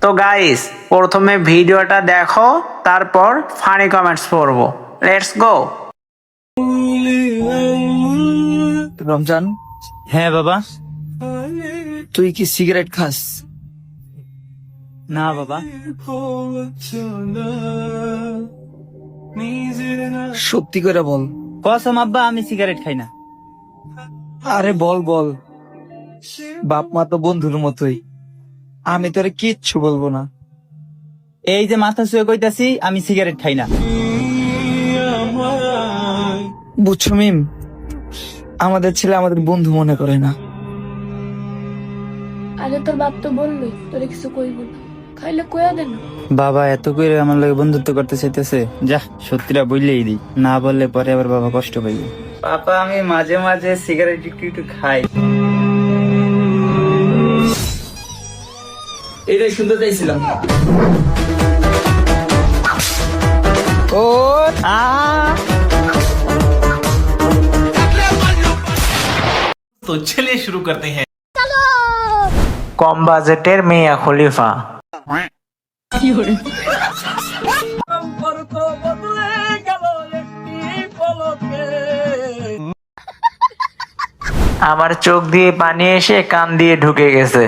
তো গাইস, প্রথমে ভিডিওটা দেখো, তারপর ফানি কমেন্টস পড়বো। Let's go. রমজান, হ্যাঁ বাবা। তুই কি সিগারেট খাস? না বাবা। সত্যি করে বল। কসম আব্বা, আমি সিগারেট খাই না। আরে বল বল, বাপ মা তো বন্ধুর মতোই, আমি তোরে কিচ্ছু বলবো না। এই যে মাথা শুয়ে কইতাছি, আমি সিগারেট খাই না। বুঝছো মিম, আমাদের ছেলে আমাদের বন্ধু মনে করে না। আরে তোর বাপ তো বললো তোরে কিছু কইব না, খাইলে কয়া দে না। বাবা এত করে আমার লগে বন্ধুত্ব করতে চাইতেছে, যা সত্যিটা বললেই দিই, না বললে পরে আবার বাবা কষ্ট পাইবে। পাপা, আমি মাঝে মাঝে সিগারেট একটু একটু খাই। এটাই শুনতে চাইছিলাম। ও तो चलिए शुरू करते हैं। কম বাজেটের মিয়া খলিফা। আমার চোখ দিয়ে পানি এসে কান দিয়ে ঢুকে গেছে।